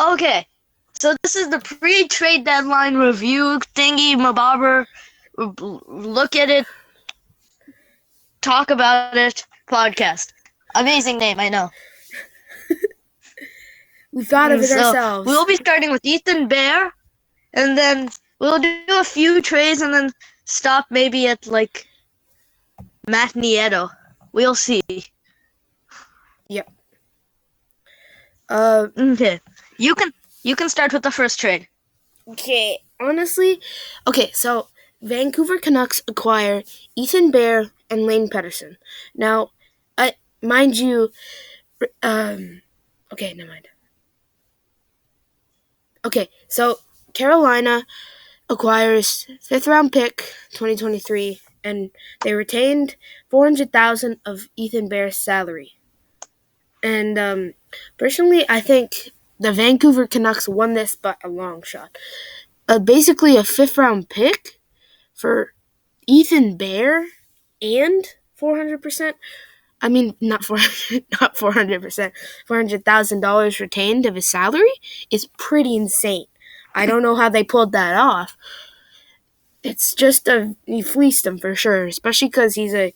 Okay, so this is the pre-trade deadline review thingy mabobber. Look at it, talk about it, podcast. Amazing name, I know. We thought of it So ourselves. we'll be starting with Ethan Bear, and then we'll do a few trades, and then stop maybe at like Matt Nieto. We'll see. Yep. Okay, you can start with the first trade. Okay, honestly, so Vancouver Canucks acquire Ethan Bear and Lane Pedersen. Now, mind you, okay, never mind. Okay, so Carolina acquires 5th-round pick 2023, and they retained $400,000 of Ethan Bear's salary. And personally, I think the Vancouver Canucks won this by a long shot. Basically, a 5th-round pick for Ethan Bear and 400%. I mean, not 400%, $400,000 retained of his salary is pretty insane. I don't know how they pulled that off. It's just he fleeced him for sure, especially because he's a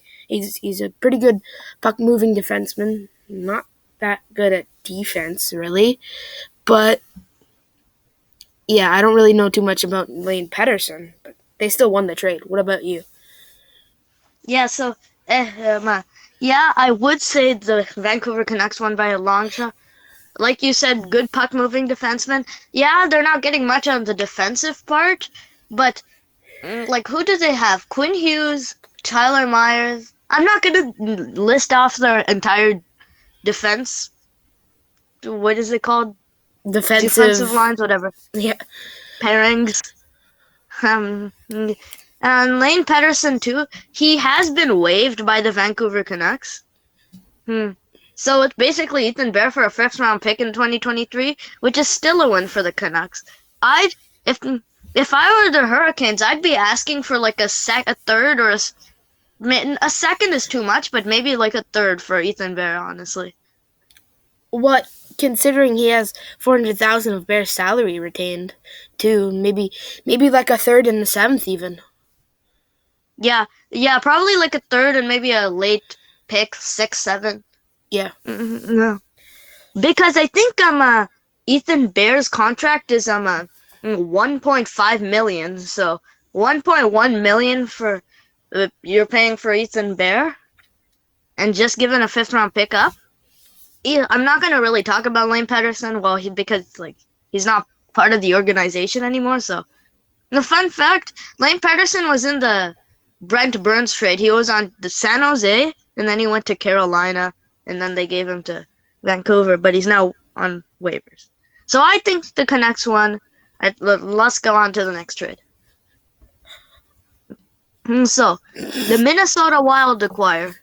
pretty good puck moving defenseman. Not that good at defense, really, but yeah, I don't really know too much about Lane Pedersen, but they still won the trade. What about you? Yeah, so yeah, I would say the Vancouver Canucks won by a long shot. Like you said, good puck moving defenseman. Yeah, they're not getting much on the defensive part, but like who do they have? Quinn Hughes, Tyler Myers. I'm not gonna list off their entire defense. What is it called? Defensive lines, whatever. Yeah. Pairings. And Lane Pedersen too. He has been waived by the Vancouver Canucks. So it's basically Ethan Bear for a 5th-round pick in 2023, which is still a win for the Canucks. If I were the Hurricanes, I'd be asking for like a third, or a second is too much, but maybe like a third for Ethan Bear, honestly. What, considering he has $400,000 of Bear's salary retained, too, maybe like a third and a 7th even. Yeah, probably like a third and maybe a late pick, 6, 7. Yeah. No. Because I think Ethan Bear's contract is 1.5 million, so 1.1 million for you're paying for Ethan Bear, and just giving a 5th-round pick up. I'm not gonna really talk about Lane Pedersen, because like he's not part of the organization anymore. So, the fun fact: Lane Pedersen was in the Brent Burns trade. He was on the San Jose, and then he went to Carolina, and then they gave him to Vancouver. But he's now on waivers. So I think the Canucks won. Let's go on to the next trade. So, the Minnesota Wild acquire.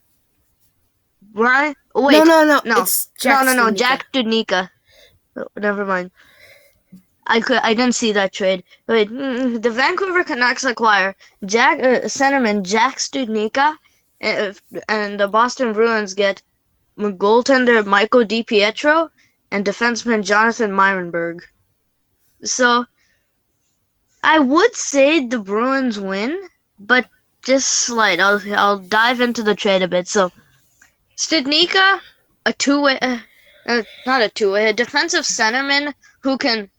Right? Wait. No. It's no. Jack Studnicka. Oh, never mind. I didn't see that trade. Wait. The Vancouver Canucks acquire centerman Jack Studnicka, and the Boston Bruins get goaltender Michael DiPietro and defenseman Jonathan Myrenberg. So, I would say the Bruins win, but just slight. I'll dive into the trade a bit. So, Studnicka, a defensive centerman who can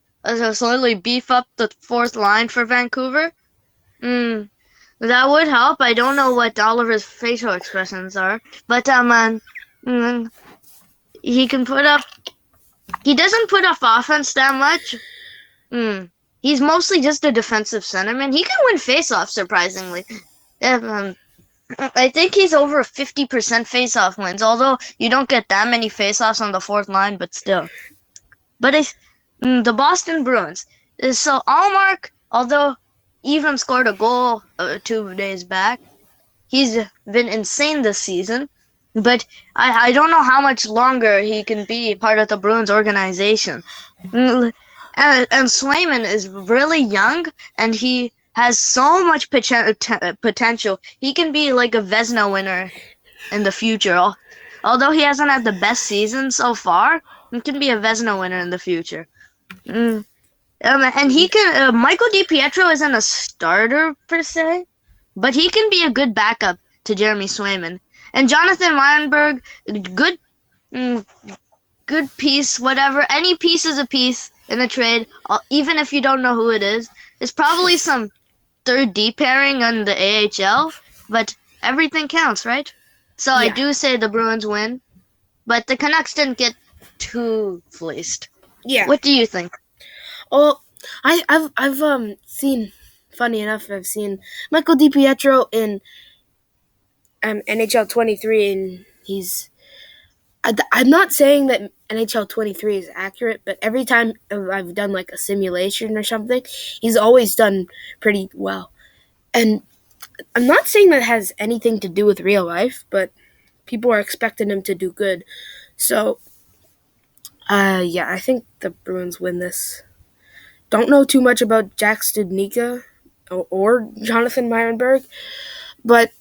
slowly beef up the 4th line for Vancouver. That would help. I don't know what all of his facial expressions are, but he can put up. He doesn't put up offense that much. He's mostly just a defensive centerman. He can win faceoffs, surprisingly. I think he's over 50% face-off wins, although you don't get that many face-offs on the 4th line, but still. But the Boston Bruins. So Allmark, although even scored a goal 2 days back, he's been insane this season. But I don't know how much longer he can be part of the Bruins organization. And Swayman is really young, and he has so much potential. He can be like a Vezina winner in the future. Although he hasn't had the best season so far, he can be a Vezina winner in the future. And he can. Michael DiPietro isn't a starter per se, but he can be a good backup to Jeremy Swayman. And Jonathan Weinberg, good, mm, good piece. Whatever, any piece is a piece in a trade. Even if you don't know who it is, it's probably some third D pairing on the AHL. But everything counts, right? So I Yeah. do say the Bruins win, but the Canucks didn't get too fleeced. Yeah. What do you think? Oh, I've seen. Funny enough, I've seen Michael DiPietro in NHL 23, and I'm not saying that NHL 23 is accurate, but every time I've done like a simulation or something, he's always done pretty well. And I'm not saying that has anything to do with real life, but people are expecting him to do good. So, yeah, I think the Bruins win this. Don't know too much about Jack Studnicka or Jonathan Meyerberg, but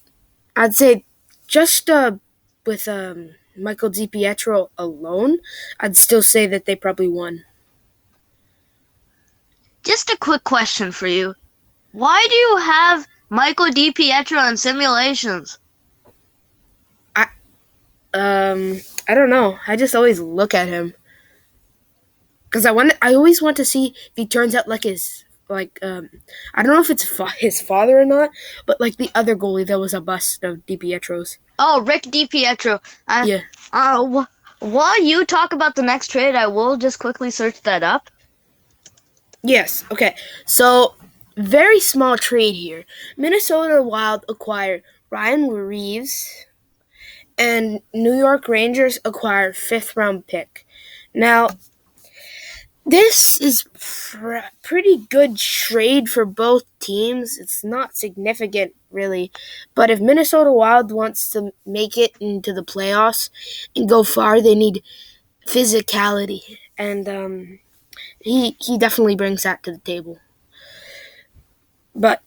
I'd say just with Michael DiPietro alone, I'd still say that they probably won. Just a quick question for you. Why do you have Michael DiPietro in simulations? I don't know. I just always look at him because I always want to see if he turns out like I don't know if it's his father or not, but like the other goalie that was a bust of DiPietro's. Oh, Rick DiPietro. Yeah. While you talk about the next trade, I will just quickly search that up. Yes. Okay. So, very small trade here. Minnesota Wild acquired Ryan Reaves, and New York Rangers acquired fifth-round pick. Now, this is pretty good trade for both teams. It's not significant, really, but if Minnesota Wild wants to make it into the playoffs and go far, they need physicality, and he definitely brings that to the table. But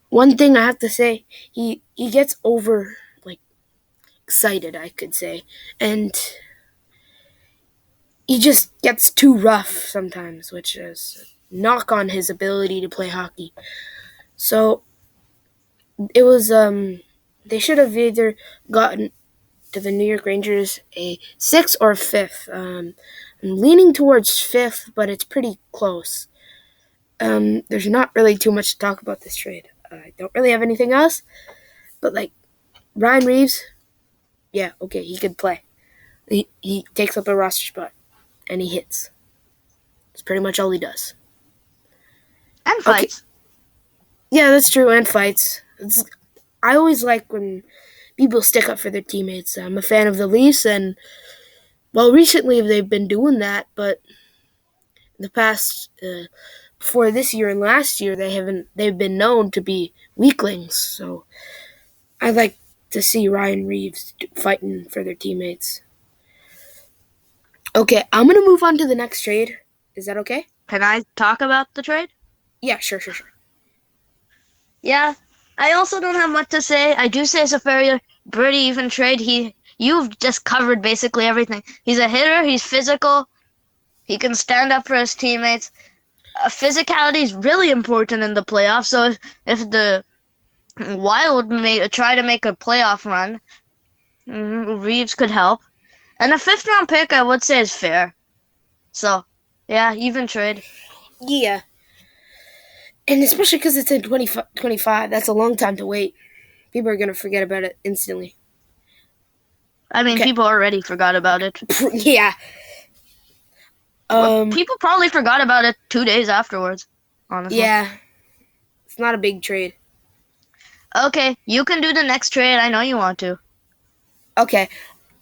one thing I have to say, he gets over like excited, I could say, and he just gets too rough sometimes, which is a knock on his ability to play hockey. So it was they should have either gotten to the New York Rangers a sixth or fifth. I'm leaning towards fifth, but it's pretty close. There's not really too much to talk about this trade. I don't really have anything else, but like Ryan Reaves, yeah, okay, he could play. He takes up a roster spot and he hits. That's pretty much all he does. And Okay, fights. yeah, that's true, and fights. I always like when people stick up for their teammates. I'm a fan of the Leafs, and well, recently they've been doing that, but in the past, before this year and last year, they've been known to be weaklings. So I like to see Ryan Reaves fighting for their teammates. Okay, I'm gonna move on to the next trade. Is that okay? Can I talk about the trade? Yeah, sure. Yeah. I also don't have much to say. I do say it's a pretty even trade. You've just covered basically everything. He's a hitter. He's physical. He can stand up for his teammates. Physicality is really important in the playoffs. So if the Wild try to make a playoff run, Reaves could help. And a fifth round pick, I would say, is fair. So, yeah, even trade. Yeah, and especially because it's in 2025, that's a long time to wait. People are gonna forget about it instantly. I mean, Okay. people already forgot about it. Yeah. People probably forgot about it 2 days afterwards, honestly. Yeah. It's not a big trade. Okay, you can do the next trade. I know you want to. Okay.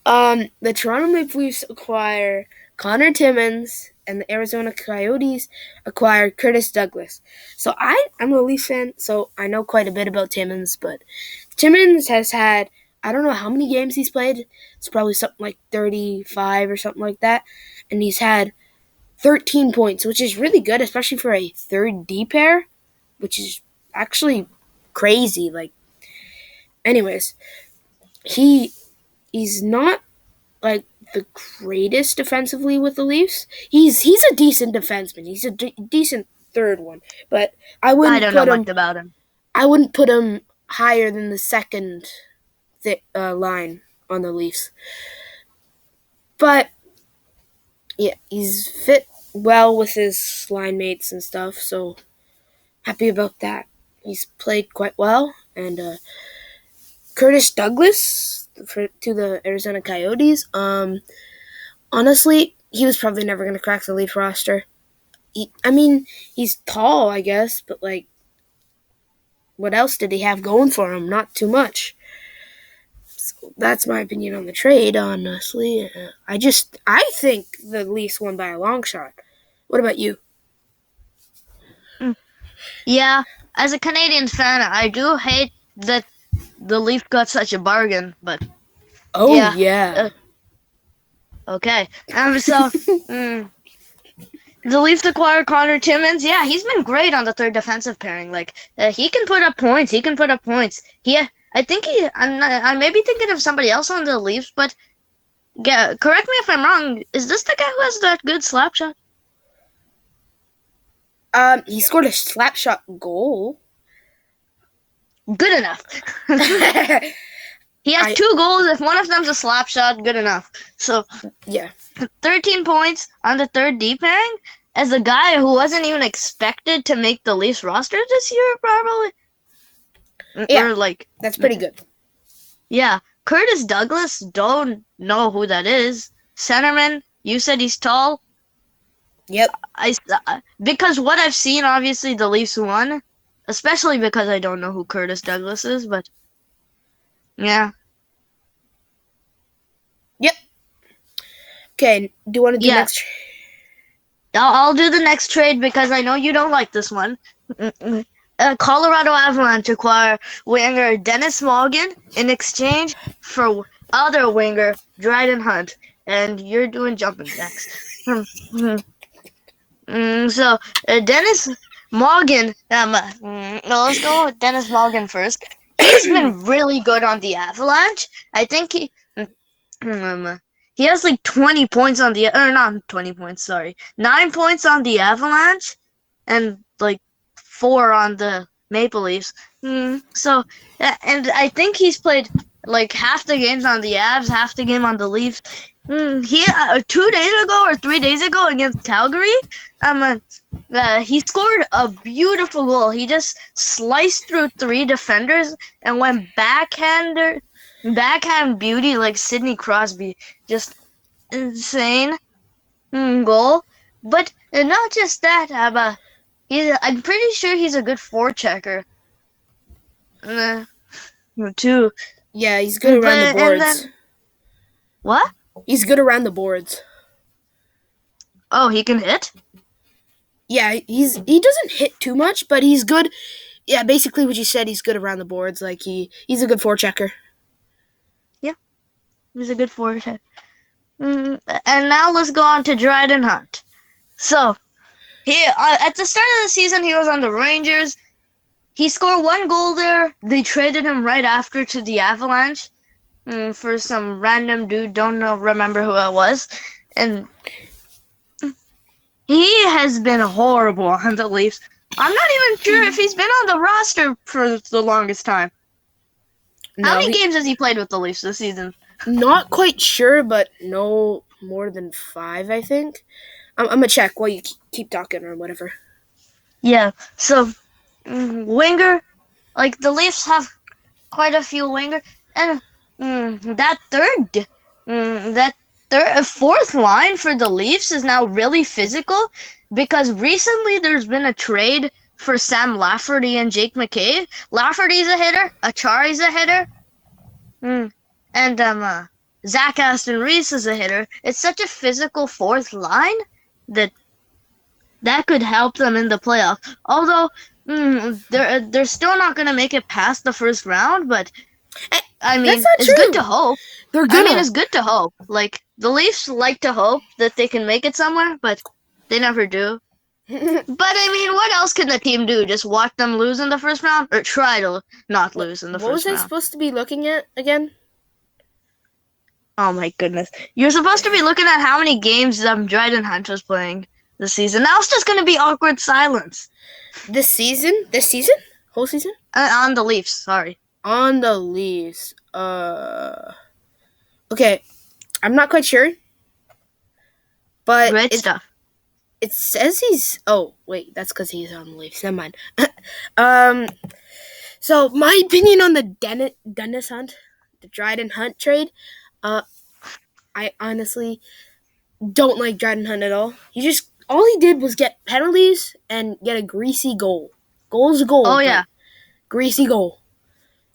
The Toronto Maple Leafs acquire Connor Timmins, and the Arizona Coyotes acquire Curtis Douglas. So I'm a Leafs fan, so I know quite a bit about Timmins, but Timmins has had, I don't know how many games he's played. It's probably something like 35 or something like that. And he's had 13 points, which is really good, especially for a third D pair, which is actually crazy. Like, anyways, he's not like the greatest defensively with the Leafs. He's a decent defenseman. He's a decent third one, but I don't know much about him. I wouldn't put him higher than the second line on the Leafs. But yeah, he's fit well with his line mates and stuff, so happy about that. He's played quite well, and Curtis Douglas to the Arizona Coyotes. Honestly, he was probably never going to crack the Leaf roster. He's tall, I guess, but like, what else did he have going for him? Not too much. So that's my opinion on the trade, honestly. I think the Leafs won by a long shot. What about you? Yeah, as a Canadian fan, I do hate that the Leafs got such a bargain, but yeah. Okay. The Leafs acquired Connor Timmins. Yeah, he's been great on the third defensive pairing. Like, he can put up points. I may be thinking of somebody else on the Leafs, but correct me if I'm wrong. Is this the guy who has that good slap shot? He scored a slap shot goal. Good enough. He has 2 goals. If one of them's a slap shot, good enough. So, yeah. 13 points on the third D pairing as a guy who wasn't even expected to make the Leafs roster this year, probably. Yeah, that's pretty good. Yeah. Curtis Douglas, don't know who that is. Centerman, you said he's tall. Yep. Because what I've seen, obviously, the Leafs won. Especially because I don't know who Curtis Douglas is, but yeah. Yep. Okay, do you want to do next trade? I'll do the next trade because I know you don't like this one. Colorado Avalanche acquire winger Dennis Morgan in exchange for other winger Dryden Hunt. And you're doing jumping jacks. So, Dennis Morgan, let's go with Dennis Morgan first. He's been really good on the Avalanche. I think he has like 20 points on not 20 points, sorry. 9 points on the Avalanche and like 4 on the Maple Leafs. So, and I think he's played like half the games on the Avs, half the game on the Leafs. He 2 days ago or 3 days ago against Calgary, he scored a beautiful goal. He just sliced through 3 defenders and went backhand beauty like Sidney Crosby. Just insane goal. But not just that, I'm pretty sure he's a good forechecker. Too. Yeah, he's good around the boards. What? He's good around the boards. Oh, he can hit? Yeah, he doesn't hit too much, but he's good. Yeah, basically what you said, he's good around the boards. Like he's a good forechecker. Yeah, he's a good forechecker. And now let's go on to Dryden Hunt. So, at the start of the season, he was on the Rangers. He scored 1 goal there. They traded him right after to the Avalanche for some random dude. Don't remember who it was. And he has been horrible on the Leafs. I'm not even sure if he's been on the roster for the longest time. How many games has he played with the Leafs this season? Not quite sure, but no more than 5, I think. I'm going to check while you keep talking or whatever. Yeah, so winger, like the Leafs have quite a few winger, and that fourth line for the Leafs is now really physical because recently there's been a trade for Sam Lafferty and Jake McCabe. Lafferty's a hitter, Achari's a hitter, and Zach Aston Reese is a hitter. It's such a physical fourth line that could help them in the playoffs. Although they're still not going to make it past the first round, but I mean, it's good to hope. It's good to hope. Like, the Leafs like to hope that they can make it somewhere, but they never do. But, I mean, what else can the team do? Just watch them lose in the first round? Or try to not lose in the first round? What was I supposed to be looking at again? Oh my goodness. You're supposed to be looking at how many games Dryden Hunt was playing this season. Now it's just going to be awkward silence. This season? Whole season? On the Leafs, sorry. On the Leafs. Okay. I'm not quite sure. But Great stuff. It says he's... Oh, wait. That's because he's on the Leafs. Never mind. So, my opinion on the Dennis Hunt, the Dryden Hunt trade, I honestly don't like Dryden Hunt at all. All he did was get penalties and get a greasy goal. Goal's a goal. Oh, yeah. Greasy goal.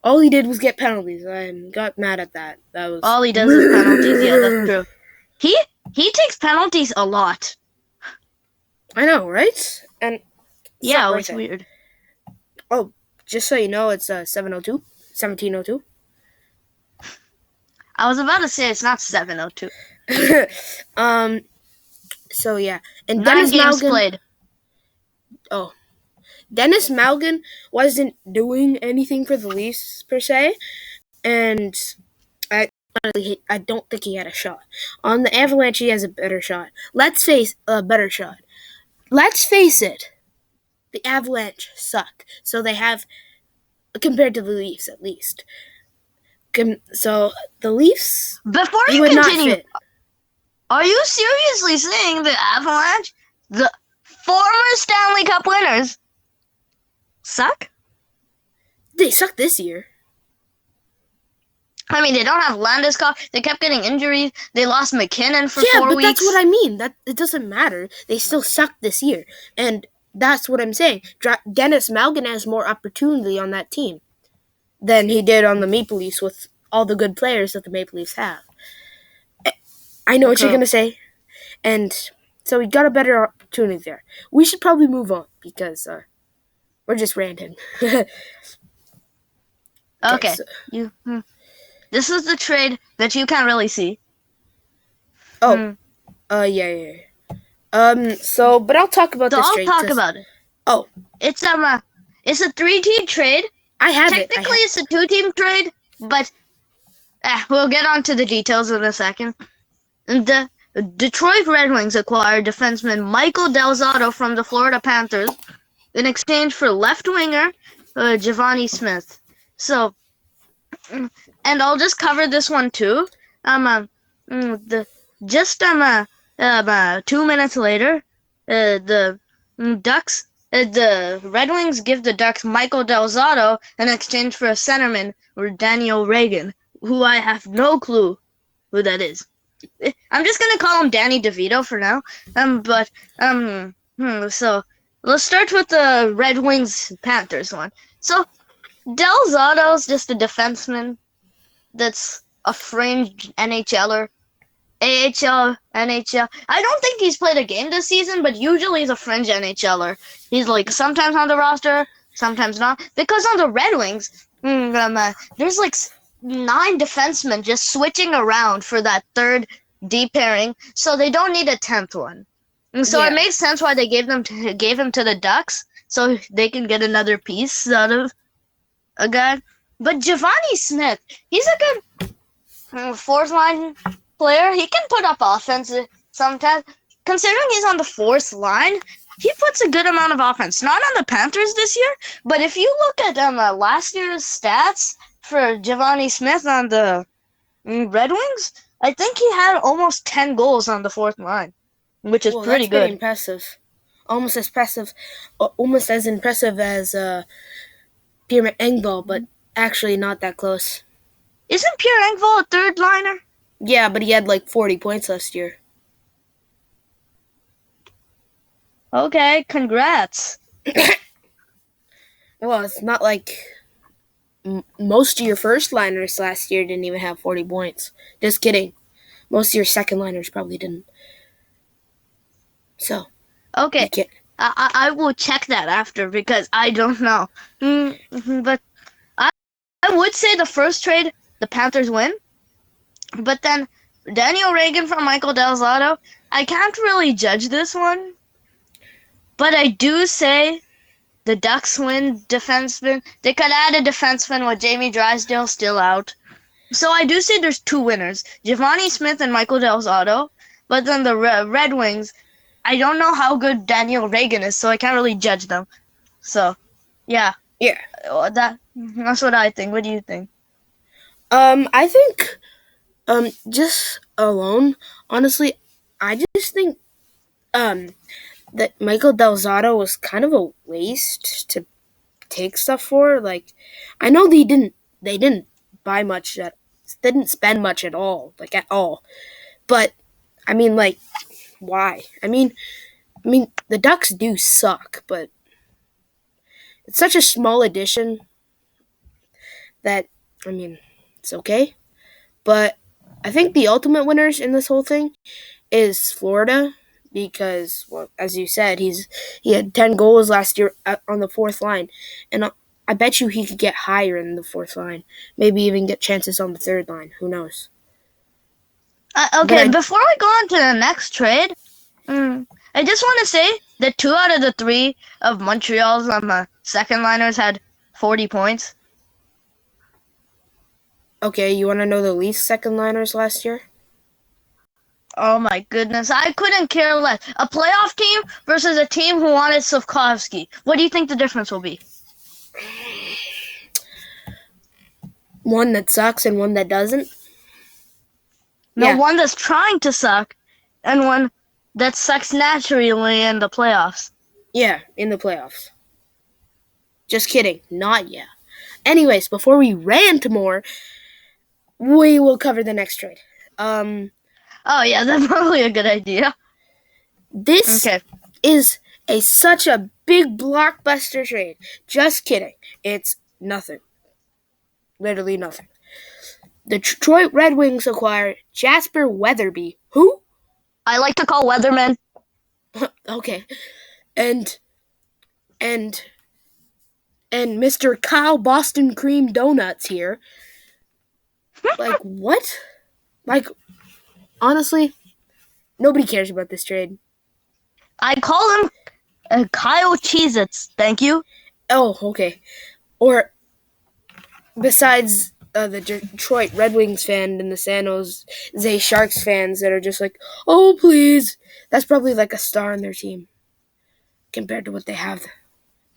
All he did was get penalties. I got mad at that. That was all he does is penalties. Yeah, that's true. He takes penalties a lot. I know, right? And yeah, it was weird. Oh, just so you know, it's 1702. I was about to say it's not 7:02. So yeah, and 9 Dennis games Malgin played. Oh, Dennis Malgin wasn't doing anything for the Leafs per se, and I don't think he had a shot. On the Avalanche, he has a better shot. Let's say a better shot. Let's face it, the Avalanche suck. So they have, compared to the Leafs at least. So the Leafs, before you continue, are you seriously saying the Avalanche, the former Stanley Cup winners, suck? They suck this year. I mean, they don't have Landeskog. They kept getting injuries. They lost McKinnon for 4 weeks. Yeah, but that's what I mean. That it doesn't matter. They still suck this year, and that's what I'm saying. Dennis Malgin has more opportunity on that team than he did on the Maple Leafs with all the good players that the Maple Leafs have. I know what you're gonna say, and so we got a better opportunity there. We should probably move on because we're just ranting. Okay, so. This is the trade that you can't really see. Oh, yeah. So, but I'll talk about this trade. I'll talk about it. Oh, it's a 3-team trade. I have Technically, it's a 2-team trade, but we'll get on to the details in a second. The Detroit Red Wings acquired defenseman Michael Del Zotto from the Florida Panthers in exchange for left winger Givani Smith. So, and I'll just cover this one too. 2 minutes later, the Ducks. The Red Wings give the Ducks Michael Del Zotto in exchange for a centerman, or Daniel Reagan, who I have no clue who that is. I'm just gonna call him Danny DeVito for now. So let's start with the Red Wings Panthers one. So Del Zotto's just a defenseman that's a fringe NHLer. AHL, NHL. I don't think he's played a game this season, but usually he's a fringe NHLer. He's like sometimes on the roster, sometimes not. Because on the Red Wings, there's like 9 defensemen just switching around for that third D pairing, so they don't need a 10th one. And so It makes sense why they gave him to the Ducks, so they can get another piece out of a guy. But Givani Smith, he's a good fourth line player. He can put up offense sometimes. Considering he's on the fourth line, he puts a good amount of offense. Not on the Panthers this year, but if you look at last year's stats for Givani Smith on the Red Wings, I think he had almost 10 goals on the fourth line, which is pretty good. Pretty impressive. Almost as impressive as Pierre Engvall, but actually not that close. Isn't Pierre Engvall a third liner? Yeah, but he had like 40 points last year. Okay, congrats. Well, it's not like most of your first liners last year didn't even have 40 points. Just kidding. Most of your second liners probably didn't. So. Okay. I will check that after because I don't know. But I would say the first trade, the Panthers win. But then Daniel Reagan from Michael Del Zotto, I can't really judge this one. But I do say the Ducks win defenseman. They could add a defenseman with Jamie Drysdale still out. So I do see there's two winners, Giovanni Smith and Michael Del Zotto. But then the Red Wings, I don't know how good Daniel Reagan is, so I can't really judge them. So, yeah. Yeah. That's what I think. What do you think? I think, just alone, honestly, I just think, that Michael Del Zotto was kind of a waste to take stuff for. Like, I know they didn't buy much, didn't spend much at all, like at all. But I mean, like, why? I mean, the Ducks do suck, but it's such a small addition that, I mean, it's okay. But I think the ultimate winners in this whole thing is Florida because, well, as you said, he had 10 goals last year on the fourth line, and I bet you he could get higher in the fourth line, maybe even get chances on the third line. Who knows? Okay, before we go on to the next trade, I just want to say that 2 out of the 3 of Montreal's second liners had 40 points. Okay, you want to know the Leafs second liners last year? Oh my goodness, I couldn't care less. A playoff team versus a team who wanted Slavkovsky. What do you think the difference will be? One that sucks and one that doesn't? No, Yeah. one that's trying to suck and one that sucks naturally in the playoffs. Yeah, in the playoffs. Just kidding, not yet. Anyways, before we rant more, we will cover the next trade. Oh yeah, that's probably a good idea. This is such a big blockbuster trade. Just kidding. It's nothing. Literally nothing. The Detroit Red Wings acquire Jasper Weatherby. Who? I like to call Weatherman. Okay. And Mr. Kyle Boston Cream Donuts here. Like, what? Like, honestly, nobody cares about this trade. I call him Kyle Cheez-Its. Thank you. Oh, okay. Or, besides the Detroit Red Wings fan and the San Jose Sharks fans that are just like, oh, please. That's probably like a star on their team. Compared to what they have.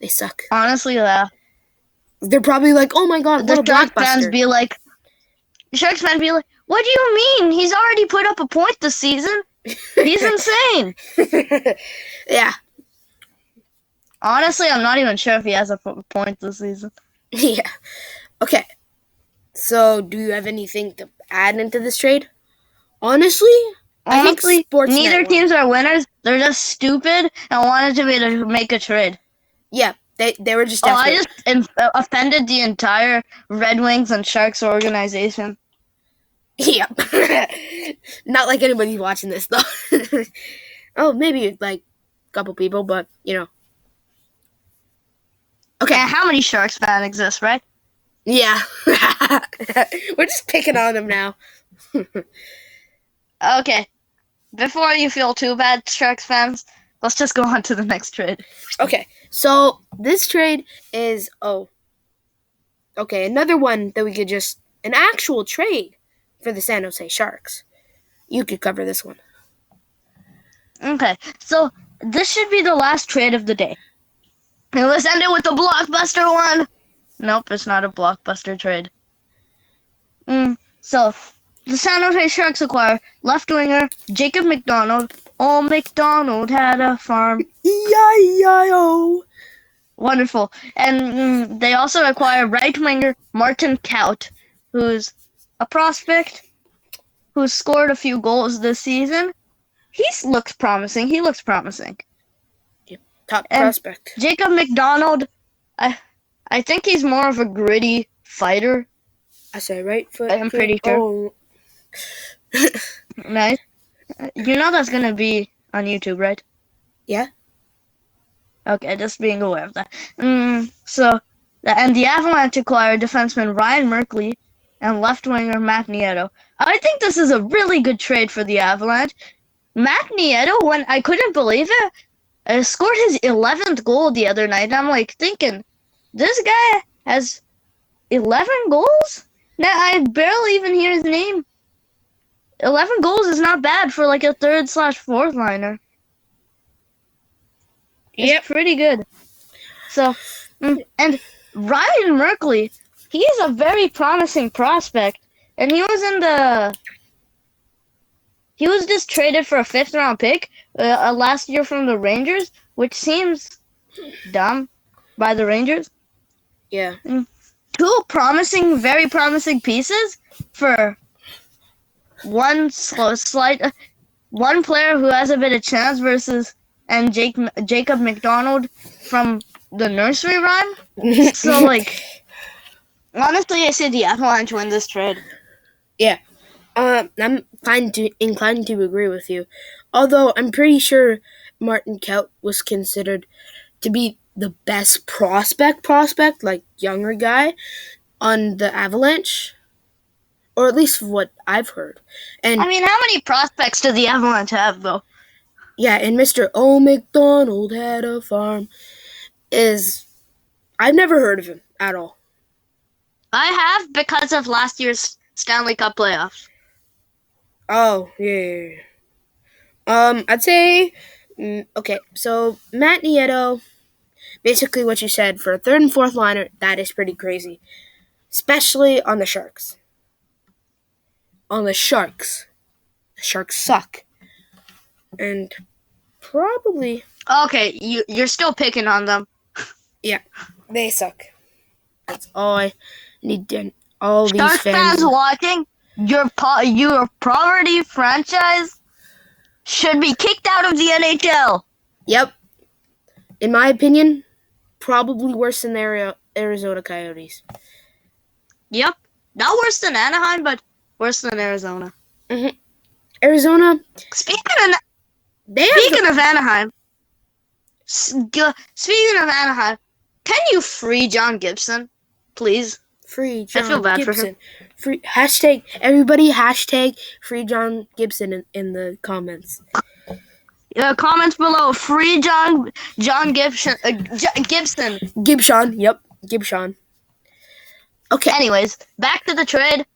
They suck. Honestly, yeah. They're probably like, oh my god, what a blockbuster. Sharks fans be like, what do you mean? He's already put up a point this season. He's insane. Yeah. Honestly, I'm not even sure if he has a point this season. Yeah. Okay. So, do you have anything to add into this trade? Honestly, I think neither teams are winners. They're just stupid and wanted to make a trade. Yeah, they were just. I just offended the entire Red Wings and Sharks organization. Yeah, not like anybody's watching this though. Oh, maybe like a couple people, but you know. Okay. And how many Sharks fans exist, right? Yeah, we're just picking on them now. Okay, before you feel too bad, Sharks fans, let's just go on to the next trade. Okay, so this trade is another one that we could an actual trade for the San Jose Sharks. You could cover this one. Okay, so this should be the last trade of the day. And let's end it with the blockbuster one. Nope, it's not a blockbuster trade. So, the San Jose Sharks acquire left winger Jacob McDonald. Oh, McDonald had a farm. E-I-E-I-O. Wonderful. And they also acquire right winger Martin Kaut, who's a prospect who's scored a few goals this season. He looks promising. Yep. Top prospect. Jacob McDonald, I think he's more of a gritty fighter. I say right foot. I'm pretty sure. Oh. Nice. You know that's going to be on YouTube, right? Yeah. Okay, just being aware of that. And the Avalanche acquired defenseman Ryan Merkley and left winger Matt Nieto. I think this is a really good trade for the Avalanche. Matt Nieto, when I couldn't believe it, scored his 11th goal the other night. And I'm like thinking, this guy has 11 goals? Now, I barely even hear his name. 11 goals is not bad for like a third/fourth liner. Yep. It's pretty good. So, and Ryan Merkley, he is a very promising prospect. And he was just traded for a 5th-round pick last year from the Rangers, which seems dumb by the Rangers. Yeah. Two very promising pieces for one player who has a bit of chance and Jacob McDonald from the nursery rhyme. So, like, honestly, I say the Avalanche win this trade. Yeah. I'm inclined to agree with you. Although I'm pretty sure Martin Kaut was considered to be the best prospect, like younger guy on the Avalanche. Or at least what I've heard. And I mean, how many prospects do the Avalanche have, though? yeah, and Mr. O. McDonald had a farm I've never heard of him at all. I have because of last year's Stanley Cup playoffs. Oh, yeah. I'd say, okay, so Matt Nieto, basically what you said, for a third and fourth liner, that is pretty crazy. Especially on the Sharks. The Sharks suck. And probably... Okay, you're still picking on them. Yeah, they suck. That's all I need to... All these Sharks fans watching, your poverty franchise should be kicked out of the NHL. Yep. In my opinion, probably worse than the Arizona Coyotes. Yep. Not worse than Anaheim, but worse than Arizona. Mm-hmm. Arizona. Speaking of Anaheim, can you free John Gibson, please? Free John Gibson. I feel bad for him. Everybody free John Gibson in the comments. Comments below. Free John Gibson. Gibson. Gibson. Yep. Gibson. Okay. Anyways, back to the trade.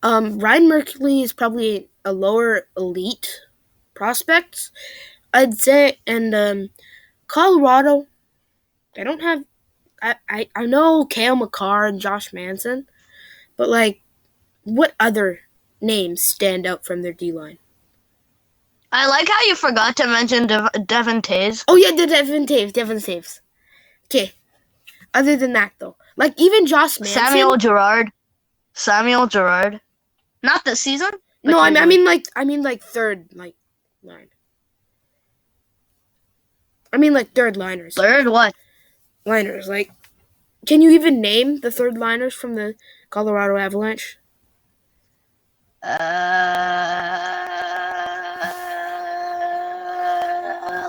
Ryan Merkley is probably a lower elite prospect, I'd say, and Colorado, they don't have. I know Cale Makar and Josh Manson, but like, what other names stand out from their D-line? I like how you forgot to mention Devin Taves. Oh yeah, Devin Taves. Okay. Other than that, though, like even Josh Manson. Samuel Girard. Not this season. No, I mean like third line. I mean like third liners. Third what? Liners. Like, can you even name the third liners from the Colorado Avalanche?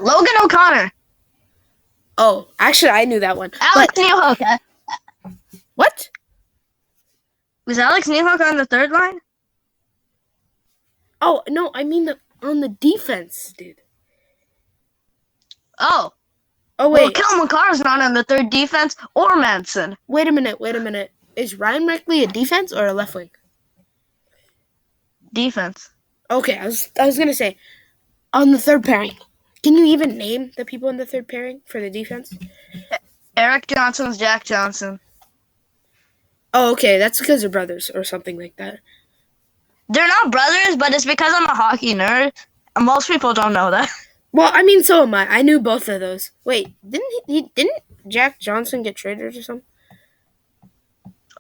Logan O'Connor. Oh, actually, I knew that one. Alex Newhook. What? Was Alex Newhook on the third line? Oh, no, I mean on the defense, dude. Oh. Oh, wait. Well, Cale Makar's not on the third defense or Manson. Wait a minute. Is Ryan Merkley a defense or a left wing? Defense. Okay, I was going to say, on the third pairing, can you even name the people in the third pairing for the defense? Eric Johnson's Jack Johnson. Oh, okay, that's because they're brothers or something like that. They're not brothers, but it's because I'm a hockey nerd. Most people don't know that. Well, I mean, so am I. I knew both of those. Wait, didn't Jack Johnson get traded or something?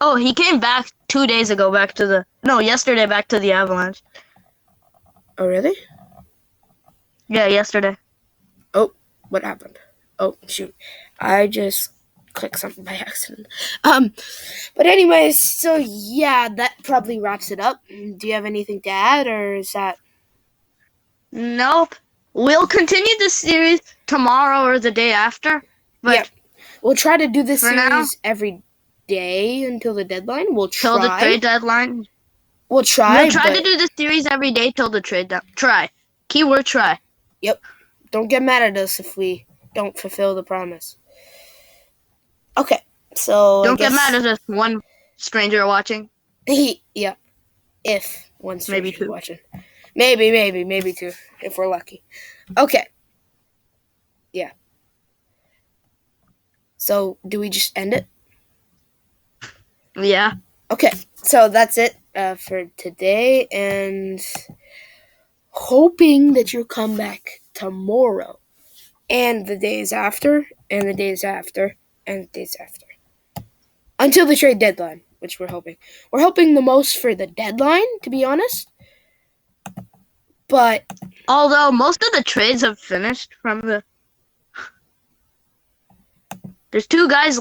Oh, he came back 2 days ago yesterday back to the Avalanche. Oh, really? Yeah, yesterday. Oh, what happened? Oh, shoot. I just clicked something by accident. But anyways, so yeah, that probably wraps it up. Do you have anything to add, or is that... Nope. We'll continue this series tomorrow or the day after. But yeah, we'll try to do this series now, every day until the deadline. We'll try. Till the trade deadline. We'll try. We'll try to do this series every day till the trade deadline. Try. Keyword try. Yep. Don't get mad at us if we don't fulfill the promise. Okay, so Don't get mad at us stranger watching. Yeah, if one Maybe stranger two. watching. Maybe two, if we're lucky. Okay. Yeah. So, do we just end it? Yeah. Okay, so that's it for today, and hoping that you'll come back tomorrow, and the days after, and the days after, and the days after. Until the trade deadline, which we're hoping. We're hoping the most for the deadline, to be honest. But Although most of the trades have finished from the... There's two guys